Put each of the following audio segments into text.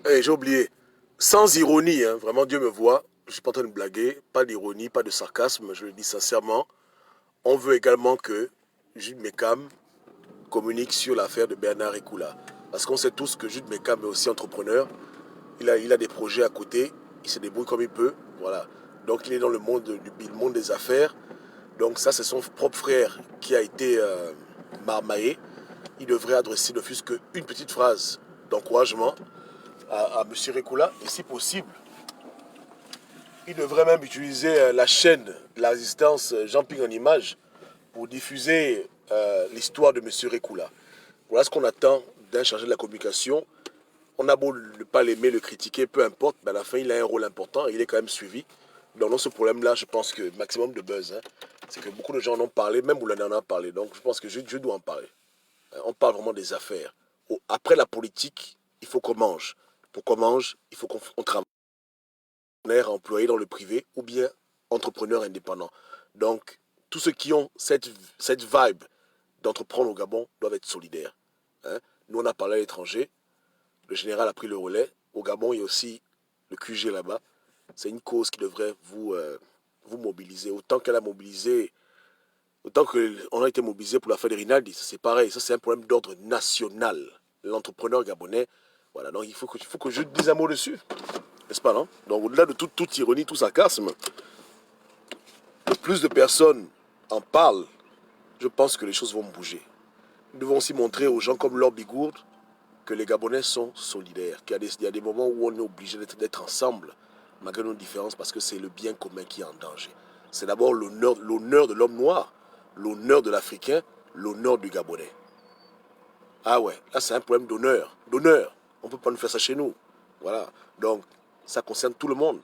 J'ai oublié. Sans ironie, hein, vraiment Dieu me voit. Je ne suis pas en train de blaguer. Pas d'ironie, pas de sarcasme. Je le dis sincèrement. On veut également que Jude Mekam communique sur l'affaire de Bernard Ekula. Parce qu'on sait tous que Jude Mekam est aussi entrepreneur. Il a des projets à côté. Il se débrouille comme il peut. Voilà. Donc il est dans le monde des affaires. Donc ça, c'est son propre frère qui a été marmaillé. Il devrait adresser ne fût-ce qu'une petite phrase d'encouragement à M. Ekula. Et si possible, il devrait même utiliser la chaîne de la résistance Jumping en Images pour diffuser l'histoire de M. Ekula. Voilà ce qu'on attend d'un chargé de la communication. On a beau ne pas l'aimer, le critiquer, peu importe, mais à la fin, il a un rôle important et il est quand même suivi. Donc, dans ce problème-là, je pense que maximum de buzz, hein, c'est que beaucoup de gens en ont parlé, même Boulana en a parlé. Donc, je pense que je dois en parler. On parle vraiment des affaires. Après la politique, il faut qu'on mange. Pour qu'on mange, il faut qu'on travaille. Employé dans le privé ou bien entrepreneur indépendant. Donc, tous ceux qui ont cette vibe d'entreprendre au Gabon doivent être solidaires. Hein. Nous, on a parlé à l'étranger. Le général a pris le relais. Au Gabon, il y a aussi le QG là-bas. C'est une cause qui devrait vous mobiliser. Autant qu'elle a mobilisé, autant qu'on a été mobilisé pour l'affaire de Rinaldi, c'est pareil. Ça, c'est un problème d'ordre national. L'entrepreneur gabonais, voilà. Donc, il faut que je dise un mot dessus. N'est-ce pas, non? Donc, au-delà de toute ironie, tout sarcasme, plus de personnes en parlent, je pense que les choses vont bouger. Nous devons aussi montrer aux gens comme Lord Bigourd que les Gabonais sont solidaires, qu'il y a des moments où on est obligé d'être ensemble, malgré nos différences, parce que c'est le bien commun qui est en danger. C'est d'abord l'honneur de l'homme noir, l'honneur de l'Africain, l'honneur du Gabonais. Ah ouais, là c'est un problème d'honneur. D'honneur. On ne peut pas nous faire ça chez nous. Voilà. Donc, ça concerne tout le monde.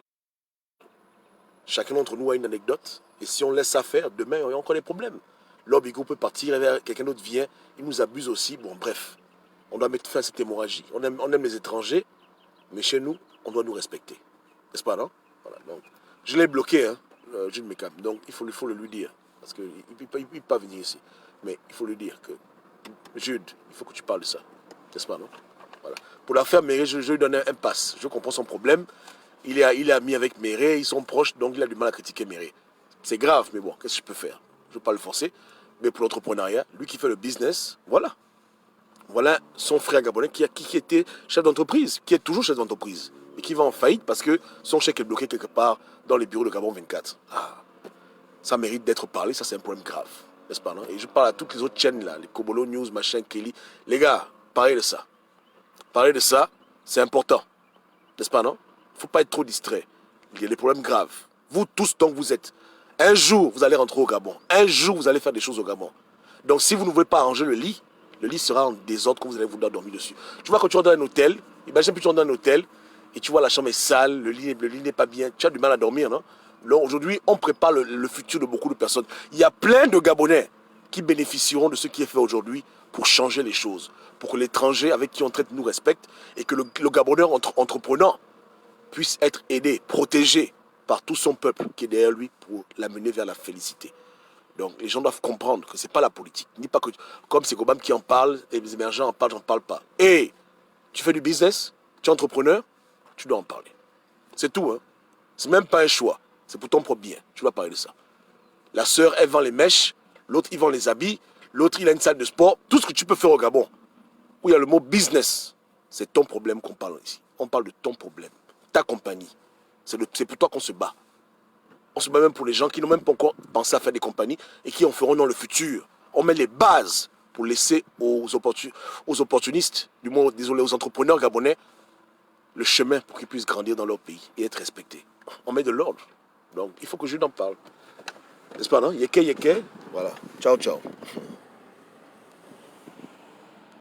Chacun d'entre nous a une anecdote. Et si on laisse ça faire, demain, il y a encore des problèmes. L'Orbigo peut partir, quelqu'un d'autre vient, il nous abuse aussi. Bon, bref. On doit mettre fin à cette hémorragie. On aime les étrangers, mais chez nous, on doit nous respecter. N'est-ce pas, non? Voilà, donc, je l'ai bloqué, hein, Jude Mekam. Donc, il faut le lui dire. Parce qu'il ne peut pas venir ici. Mais il faut lui dire que, Jude, il faut que tu parles de ça. N'est-ce pas, non? Voilà. Pour l'affaire Méré, je lui donne un pass. Je comprends son problème. Il est ami avec Méré, ils sont proches, donc il a du mal à critiquer Méré. C'est grave, mais bon, qu'est-ce que je peux faire? Je ne veux pas le forcer. Mais pour l'entrepreneuriat, lui qui fait le business, voilà. Voilà son frère gabonais qui était chef d'entreprise, qui est toujours chef d'entreprise, et qui va en faillite parce que son chèque est bloqué quelque part dans les bureaux de Gabon 24. Ah, ça mérite d'être parlé, ça c'est un problème grave, n'est-ce pas, non? Et je parle à toutes les autres chaînes là, les Kobolo News, machin, Kelly. Les gars, parlez de ça. Parler de ça, c'est important, n'est-ce pas, non? Il ne faut pas être trop distrait. Il y a des problèmes graves. Vous tous, tant que vous êtes, un jour, vous allez rentrer au Gabon. Un jour, vous allez faire des choses au Gabon. Donc, si vous ne voulez pas arranger le lit sera en désordre quand vous allez vouloir dormir dessus. Tu vois, quand tu rentres dans un hôtel, imagine que tu rentres dans un hôtel et tu vois la chambre est sale, le lit n'est pas bien, tu as du mal à dormir, non? Donc, aujourd'hui, on prépare le futur de beaucoup de personnes. Il y a plein de Gabonais qui bénéficieront de ce qui est fait aujourd'hui pour changer les choses, pour que l'étranger avec qui on traite nous respecte et que le Gabonais entreprenant puisse être aidé, protégé par tout son peuple qui est derrière lui pour l'amener vers la félicité. Donc les gens doivent comprendre que ce n'est pas la politique. Ni pas que, comme c'est Gobam qui en parle, et les émergents en parlent, j'en parle pas. Et tu fais du business, tu es entrepreneur, tu dois en parler. C'est tout, hein. C'est même pas un choix. C'est pour ton propre bien. Tu dois parler de ça. La sœur, elle vend les mèches, l'autre, il vend les habits, l'autre, il a une salle de sport. Tout ce que tu peux faire au Gabon, où il y a le mot business, c'est ton problème qu'on parle ici. On parle de ton problème, ta compagnie. C'est pour toi qu'on se bat. On se bat même pour les gens qui n'ont même pas encore pensé à faire des compagnies et qui en feront dans le futur. On met les bases pour laisser aux opportunistes, du moins, désolé, aux entrepreneurs gabonais, le chemin pour qu'ils puissent grandir dans leur pays et être respectés. On met de l'ordre. Donc, il faut que je n'en parle. N'est-ce pas, non? Yeke, yeke. Voilà. Ciao, ciao.